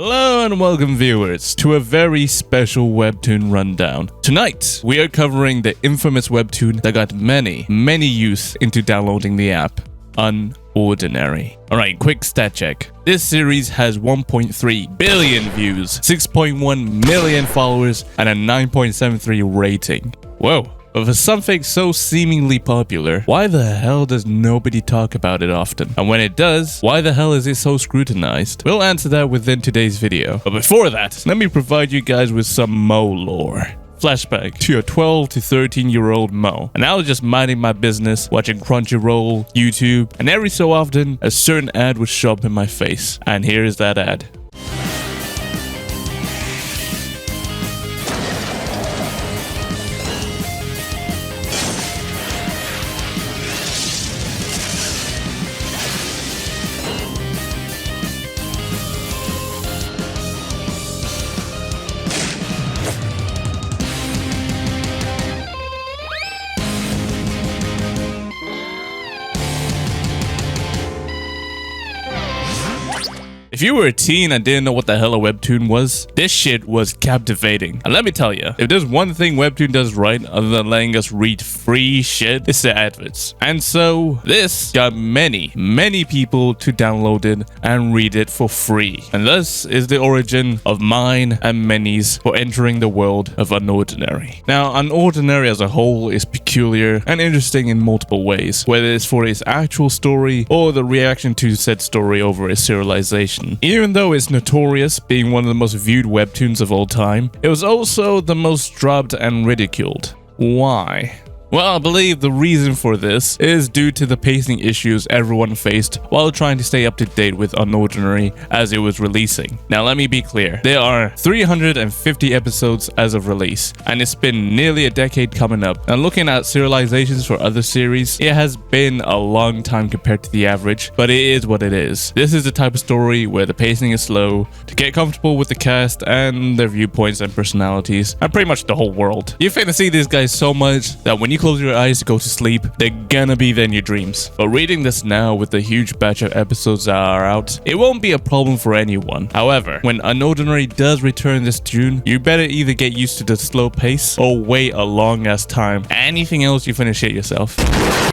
Hello and welcome viewers to a very special webtoon rundown. Tonight, we are covering the infamous webtoon that got many youth into downloading the app, UnOrdinary. Alright, quick stat check. This series has 1.3 billion views, 6.1 million followers, and a 9.73 rating. Whoa. But for something so seemingly popular, why the hell does nobody talk about it often? And when it does, why the hell is it so scrutinized? We'll answer that within today's video. But before that, let me provide you guys with some Mo lore. Flashback to a 12 to 13-year-old Mo, and I was just minding my business, watching Crunchyroll, YouTube, and every so often, a certain ad would show up in my face. And here is that ad. If you were a teen and didn't know what the hell a webtoon was, this shit was captivating. And let me tell you, if there's one thing webtoon does right other than letting us read free shit, it's the adverts. And so this got many people to download it and read it for free. And thus is the origin of mine and many's for entering the world of UnOrdinary. Now, UnOrdinary as a whole is peculiar and interesting in multiple ways, whether it's for its actual story or the reaction to said story over its serialization. Even though it's notorious being one of the most viewed webtoons of all time, it was also the most dropped and ridiculed. Why? Well, I believe the reason for this is due to the pacing issues everyone faced while trying to stay up to date with UnOrdinary as it was releasing. Now, let me be clear. There are 350 episodes as of release, and it's been nearly a decade coming up. Now, looking at serializations for other series, it has been a long time compared to the average, but it is what it is. This is the type of story where the pacing is slow to get comfortable with the cast and their viewpoints and personalities, and pretty much the whole world. You finna see these guys so much that when you close your eyes to go to sleep, they're gonna be there in your dreams. But reading this now with the huge batch of episodes that are out, it won't be a problem for anyone. However, when UnOrdinary does return this June, you better either get used to the slow pace or wait a long ass time. Anything else, you finish it yourself.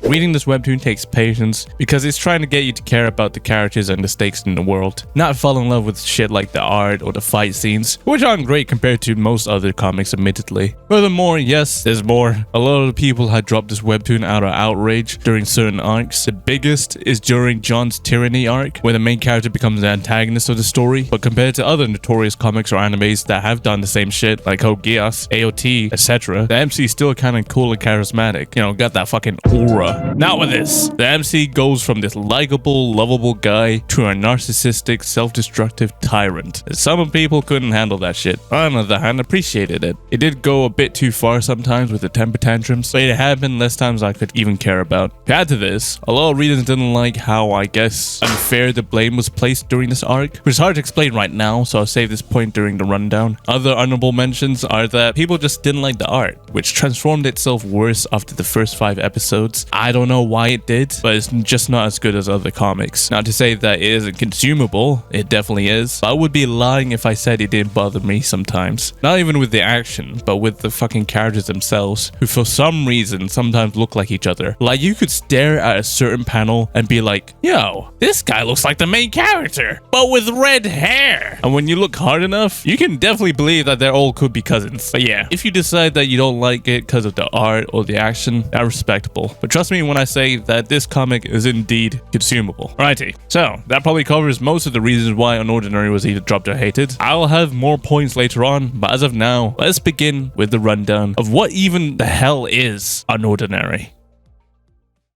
Reading this webtoon takes patience because it's trying to get you to care about the characters and the stakes in the world, not fall in love with shit like the art or the fight scenes, which aren't great compared to most other comics admittedly. Furthermore, yes, there's more. A lot of people had dropped this webtoon out of outrage during certain arcs. The biggest is during John's Tyranny arc, where the main character becomes the antagonist of the story, but compared to other notorious comics or animes that have done the same shit, like Code Geass, AOT, etc., the MC is still kinda cool and charismatic. You know, got that fucking aura. Not with this. The MC goes from this likable, lovable guy to a narcissistic, self-destructive tyrant. Some people couldn't handle that shit. On the other hand, appreciated it. It did go a bit too far sometimes with the temper tantrums, but it happened less times I could even care about. To add to this, a lot of readers didn't like how, I guess, unfair the blame was placed during this arc, which is hard to explain right now, so I'll save this point during the rundown. Other honorable mentions are that people just didn't like the art, which transformed itself worse after the first 5 episodes. I don't know why it did, but it's just not as good as other comics. Not to say that it isn't consumable, it definitely is, but I would be lying if I said it didn't bother me sometimes. Not even with the action, but with the fucking characters themselves, who for some reason sometimes look like each other. Like, you could stare at a certain panel and be like, yo, this guy looks like the main character, but with red hair. And when you look hard enough, you can definitely believe that they all could be cousins. But yeah, if you decide that you don't like it because of the art or the action, that's respectable. But trust me when I say that this comic is indeed consumable. Alrighty, so that probably covers most of the reasons why UnOrdinary was either dropped or hated. I'll have more points later on, but as of now, let's begin with the rundown of what even the hell is UnOrdinary.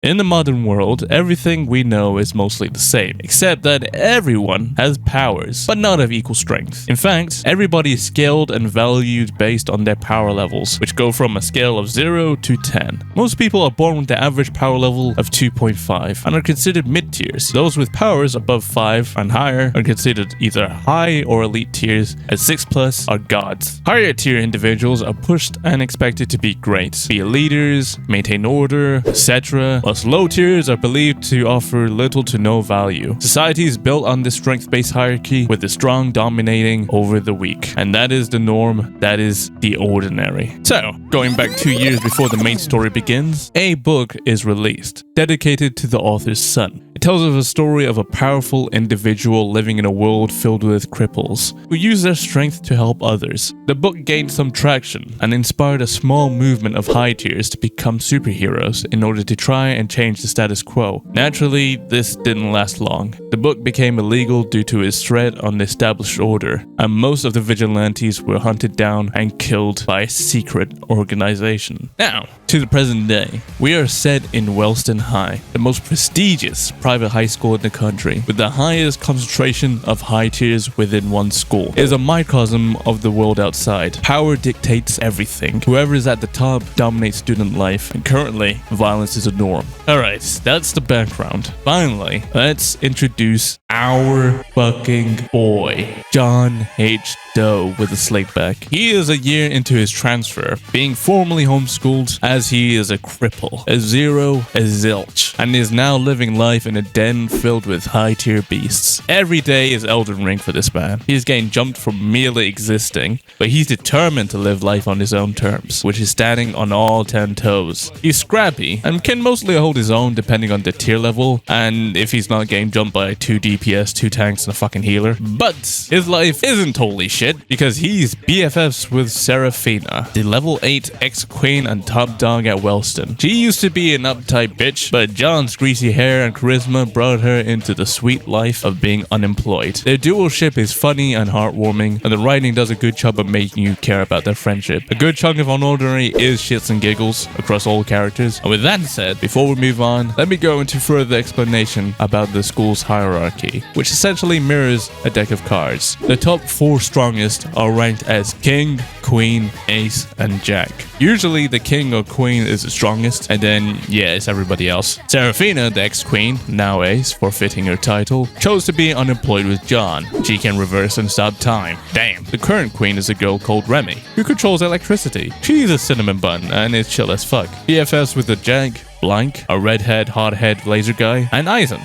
In the modern world, everything we know is mostly the same, except that everyone has powers, but not of equal strength. In fact, everybody is scaled and valued based on their power levels, which go from a scale of 0 to 10. Most people are born with the average power level of 2.5 and are considered mid-tiers. Those with powers above 5 and higher are considered either high or elite tiers, and 6+ are gods. Higher tier individuals are pushed and expected to be great, be leaders, maintain order, etc., or Thus, low tiers are believed to offer little to no value. Society is built on this strength-based hierarchy, with the strong dominating over the weak. And that is the norm, that is the ordinary. So, going back 2 years before the main story begins, a book is released, dedicated to the author's son. It tells of a story of a powerful individual living in a world filled with cripples, who use their strength to help others. The book gained some traction, and inspired a small movement of high tiers to become superheroes in order to try and change the status quo. Naturally, this didn't last long. The book became illegal due to its threat on the established order, and most of the vigilantes were hunted down and killed by a secret organization. Now, to the present day, we are set in Wellston High, the most prestigious private high school in the country, with the highest concentration of high tiers within one school. It is a microcosm of the world outside. Power dictates everything. Whoever is at the top dominates student life, and currently, violence is a norm. Alright, that's the background. Finally, let's introduce our fucking boy, John H. Doe with a slick back. He is a year into his transfer, being formerly homeschooled as he is a cripple, a zero, a zilch, and is now living life in a den filled with high-tier beasts. Every day is Elden Ring for this man. He is getting jumped from merely existing, but he's determined to live life on his own terms, which is standing on all 10 toes. He's scrappy and can mostly hold his own depending on the tier level, and if he's not getting jumped by 2 DPS, 2 tanks, and a fucking healer. But his life isn't totally shit, because he's BFFs with Seraphina, the level 8 ex-queen and top dog at Wellston. She used to be an uptight bitch, but John's greasy hair and charisma brought her into the sweet life of being unemployed. Their dualship is funny and heartwarming, and the writing does a good job of making you care about their friendship. A good chunk of UnOrdinary is shits and giggles across all characters. And with that said, before we move on, let me go into further explanation about the school's hierarchy, which essentially mirrors a deck of cards. The top 4 strongest are ranked as King, Queen, Ace, and Jack. Usually the King or Queen is the strongest, and then, yeah, it's everybody else. Seraphina, the ex-Queen, now Ace, forfeiting her title, chose to be unemployed with John. She can reverse and stop time. Damn. The current Queen is a girl called Remy, who controls electricity. She's a cinnamon bun, and is chill as fuck. BFFs with the Jack, Blank, a redhead, hothead laser guy, and Eisen.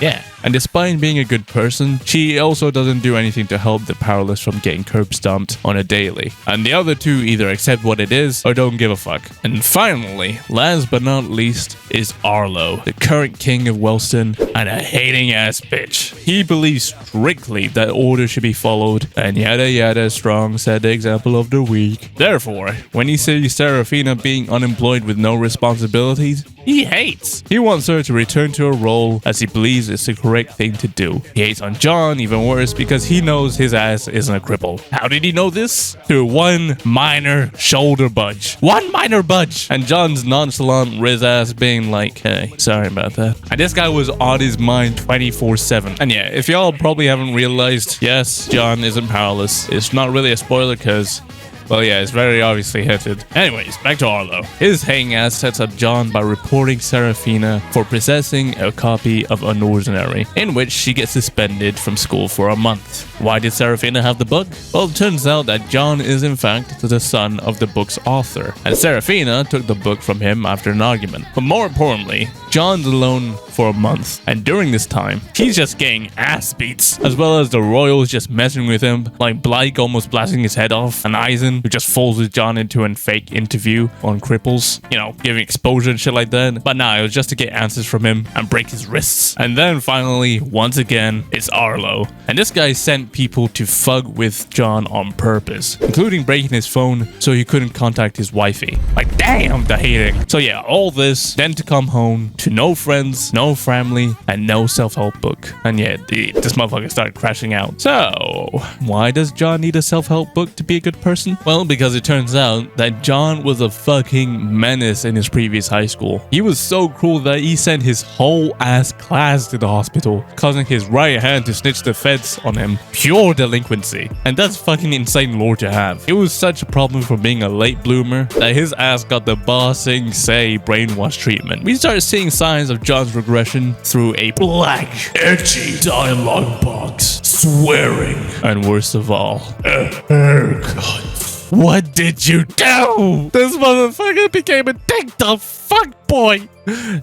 Yeah. And despite being a good person, she also doesn't do anything to help the powerless from getting curb stomped on a daily. And the other two either accept what it is or don't give a fuck. And finally, last but not least, is Arlo, the current king of Wellston and a hating ass bitch. He believes strictly that order should be followed, and yada yada strong set the example of the week. Therefore, when he sees Seraphina being unemployed with no responsibilities, he hates. He wants her to return to her role as he believes it's the correct thing to do. He hates on John even worse because he knows his ass isn't a cripple. How did he know this? Through one minor shoulder budge. One minor budge! And John's nonchalant Riz ass being like, hey, sorry about that. And this guy was on his mind 24/7. And yeah, if y'all probably haven't realized, yes, John isn't powerless. It's not really a spoiler because, well, yeah, it's very obviously hinted. Anyways, back to Arlo. His hang ass sets up John by reporting Seraphina for possessing a copy of UnOrdinary, in which she gets suspended from school for a month. Why did Seraphina have the book? Well, it turns out that John is in fact the son of the book's author, and Seraphina took the book from him after an argument. But more importantly, John's alone for a month, and during this time, he's just getting ass beats, as well as the royals just messing with him, like Blake almost blasting his head off, and Eisen, who just folds John into a fake interview on cripples, you know, giving exposure and shit like that. But nah, it was just to get answers from him and break his wrists. And then finally, once again, it's Arlo. And this guy sent people to fuck with John on purpose, including breaking his phone so he couldn't contact his wifey. Like, damn, the hating. So yeah, all this, then to come home to no friends, no family, and no self-help book. And yeah, this motherfucker started crashing out. So, why does John need a self-help book to be a good person? Well, because it turns out that John was a fucking menace in his previous high school. He was so cruel that he sent his whole ass class to the hospital, causing his right hand to snitch the feds on him. Pure delinquency. And that's fucking insane lore to have. It was such a problem for being a late bloomer that his ass got the bossing say brainwash treatment. We started seeing signs of John's regression through a black, edgy dialogue box, swearing, and worst of all, a haircut. What did you do? This motherfucker became a dick the fuck boy.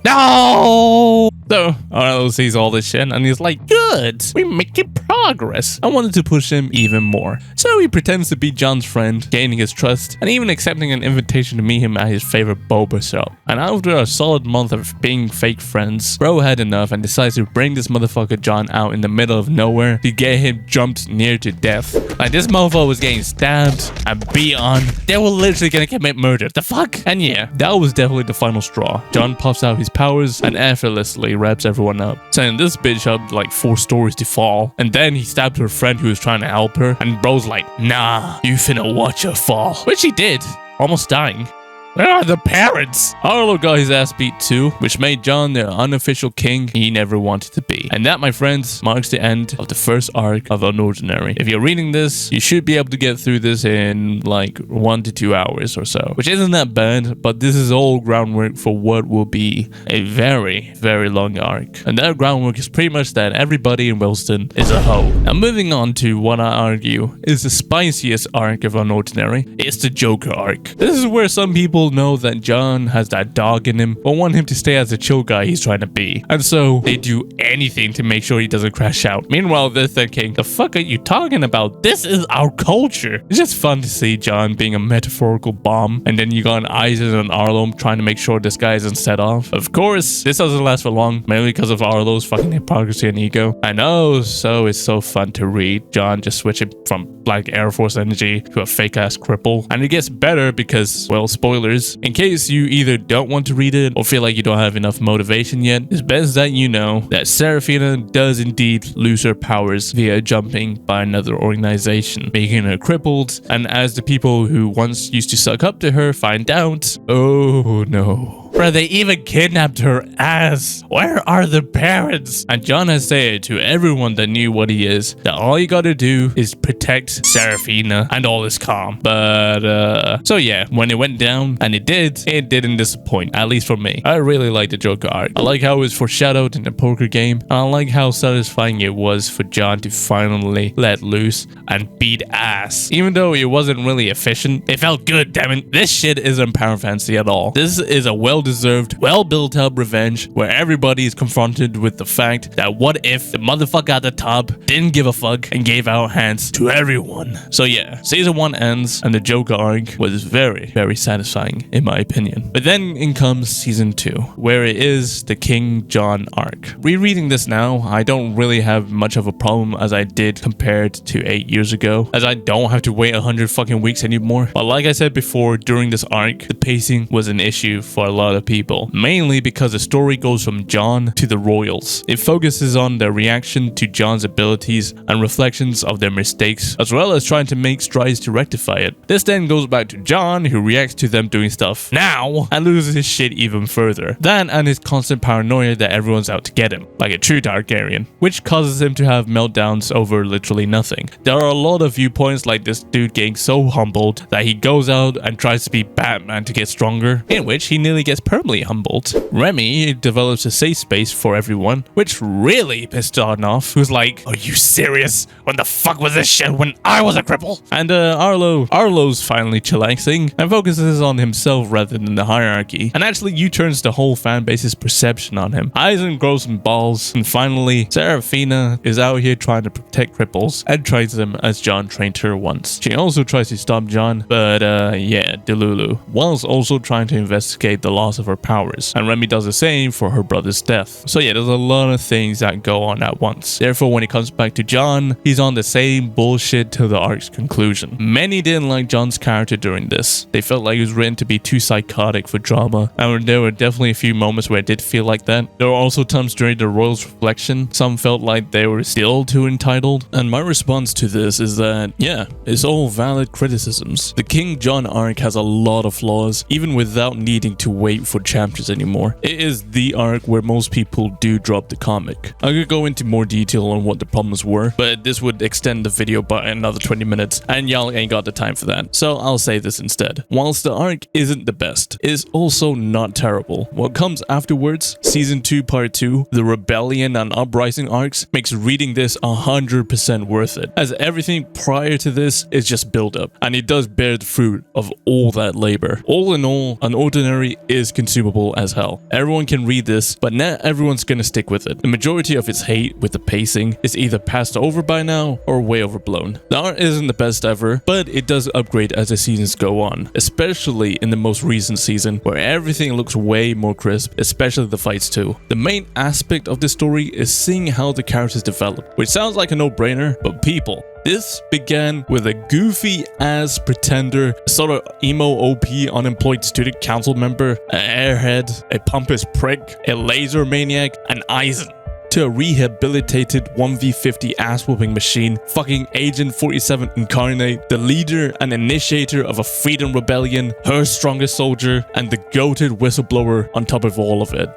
No! So Arlo sees all this shit and he's like, good, we're making progress. I wanted to push him even more. So he pretends to be John's friend, gaining his trust, and even accepting an invitation to meet him at his favorite boba shop. And after a solid month of being fake friends, Bro had enough and decides to bring this motherfucker John out in the middle of nowhere to get him jumped near to death. Like, this motherfucker was getting stabbed and beat on. They were literally gonna commit murder. The fuck? And yeah, that was definitely the final straw. John pops out his powers and effortlessly wraps everyone up, sending this bitch up like 4 stories to fall. And then he stabbed her friend who was trying to help her, and Bro's like, nah, you finna watch her fall. Which he did, almost dying. Where are the parents? Arlo got his ass beat too, which made John the unofficial king he never wanted to be. And that, my friends, marks the end of the first arc of UnOrdinary. If you're reading this, you should be able to get through this in like 1 to 2 hours or so, which isn't that bad, but this is all groundwork for what will be a very, very long arc. And that groundwork is pretty much that everybody in Wilston is a hoe. Now moving on to what I argue is the spiciest arc of UnOrdinary. It's the Joker arc. This is where some people know that John has that dog in him, but want him to stay as the chill guy he's trying to be. And so they do anything to make sure he doesn't crash out. Meanwhile, they're thinking, the fuck are you talking about? This is our culture. It's just fun to see John being a metaphorical bomb. And then you got an Eisen and Arlo trying to make sure this guy isn't set off. Of course, this doesn't last for long, mainly because of Arlo's fucking hypocrisy and ego. I know, so it's so fun to read John just switching from like Air Force energy to a fake ass cripple. And it gets better because, well, spoilers. In case you either don't want to read it or feel like you don't have enough motivation yet, it's best that you know that Seraphina does indeed lose her powers via jumping by another organization, making her crippled. And as the people who once used to suck up to her find out, oh no. Bro, they even kidnapped her ass. Where are the parents? And John has said to everyone that knew what he is, that all you gotta do is protect Seraphina and all is calm. But, so yeah, when it went down, and it didn't disappoint, at least for me. I really like the Joker arc. I like how it was foreshadowed in the poker game, and I like how satisfying it was for John to finally let loose and beat ass. Even though it wasn't really efficient, it felt good, damn it. This shit isn't power fantasy at all. This is a well-deserved, well-built-up revenge where everybody is confronted with the fact that what if the motherfucker at the top didn't give a fuck and gave out hands to everyone. So yeah, season 1 ends and the Joker arc was very, very satisfying in my opinion. But then in comes season 2, where it is the King John arc. Rereading this now, I don't really have much of a problem as I did compared to 8 years ago, as I don't have to wait 100 fucking weeks anymore. But like I said before, during this arc, the pacing was an issue for a lot of people, mainly because the story goes from John to the royals. It focuses on their reaction to John's abilities and reflections of their mistakes, as well as trying to make strides to rectify it. This then goes back to John, who reacts to them doing stuff now and loses his shit even further. That and his constant paranoia that everyone's out to get him, like a true Targaryen, which causes him to have meltdowns over literally nothing. There are a lot of viewpoints like this dude getting so humbled that he goes out and tries to be Batman to get stronger, in which he nearly gets permanently humbled. Remy develops a safe space for everyone, which really pissed John off, who's like, are you serious? When the fuck was this shit when I was a cripple? And Arlo's finally chillaxing and focuses on himself rather than the hierarchy, and actually U-turns the whole fanbase's perception on him. Eisen grows some balls, and finally Seraphina is out here trying to protect cripples and trains them as John trained her once. She also tries to stop John, but yeah, Delulu, whilst also trying to investigate the loss of her powers, and Remy does the same for her brother's death. So yeah, there's a lot of things that go on at once. Therefore, when it comes back to John, he's on the same bullshit till the arc's conclusion. Many didn't like John's character during this. They felt like he was written to be too psychotic for drama, and there were definitely a few moments where it did feel like that. There were also times during the royals' reflection, some felt like they were still too entitled, and my response to this is that, yeah, it's all valid criticisms. The King John arc has a lot of flaws, even without needing to wait wait for chapters anymore. It is the arc where most people do drop the comic. I could go into more detail on what the problems were, but this would extend the video by another 20 minutes, and y'all ain't got the time for that. So I'll say this instead. Whilst the arc isn't the best, it is also not terrible. What comes afterwards, Season 2 Part 2, the Rebellion and Uprising arcs, makes reading this 100% worth it, as everything prior to this is just build up, and it does bear the fruit of all that labor. All in all, UnOrdinary is consumable as hell. Everyone can read this, but not everyone's gonna stick with it. The majority of its hate with the pacing is either passed over by now or way overblown. The art isn't the best ever, but it does upgrade as the seasons go on, especially in the most recent season where everything looks way more crisp, especially the fights too. The main aspect of this story is seeing how the characters develop, which sounds like a no-brainer, but people, this began with a goofy ass pretender, a sort of emo OP unemployed student council member, an airhead, a pompous prick, a laser maniac, an Eisen, to a rehabilitated 1v50 ass-whooping machine, fucking Agent 47 incarnate, the leader and initiator of a freedom rebellion, her strongest soldier, and the goated whistleblower on top of all of it.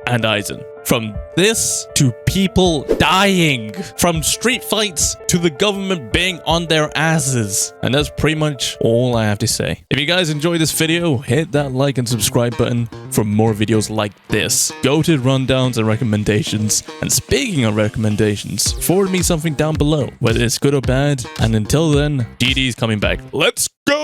And Eisen. From this to people dying, from street fights to the government being on their asses. And that's pretty much all I have to say. If you guys enjoyed this video, hit that like and subscribe button for more videos like this. Go-to rundowns and recommendations. And speaking of recommendations, forward me something down below, whether it's good or bad. And until then, DD's coming back. Let's go!